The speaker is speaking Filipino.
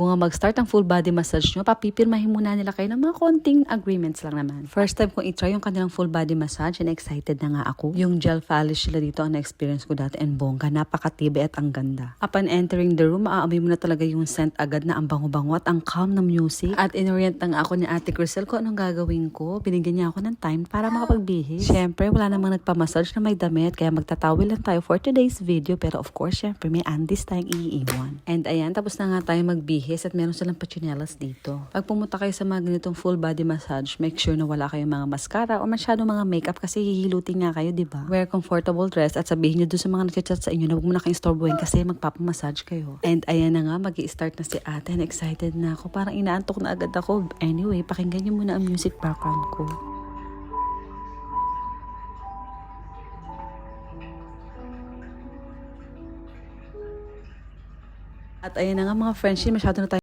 Kung nga mag-start ang full body massage nyo, papipirmahin muna nila kayo ng mga konting agreements lang naman. First time kong i-try yung kanilang full body massage and excited na nga ako. Yung gel polish sila dito ang na-experience ko dati and bongga, napakatibe at ang ganda. Upon entering the room, maaamoy mo na talaga yung scent agad na ang bango-bango at ang calm na music. At inorient na nga ako ni Ate Crisel kung anong gagawin ko. Binigyan niya ako ng time para makapagbihis. Siyempre, wala namang nagpamassage na may damit kaya magtatawil lang tayo for today's video. Pero of course, siyempre may undies tayong iiwan. And ayan, tapos na nga tayo magbihis at meron silang pachinelas dito. Pag pumunta kayo sa mga ganitong full body massage, make sure na wala kayong mga mascara o masyadong mga makeup kasi hihilutin nga kayo, diba? Wear comfortable dress at sabihin nyo doon sa mga nagchat sa inyo na huwag mo na kayong istorbohin kasi magpapamassage kayo. And ayan na nga, mag-i-start na si ate and excited na ako. Parang inaantok na agad ako. Anyway, pakinggan nyo muna ang music background ko. At ayan na nga mga friendship, masyado na tayo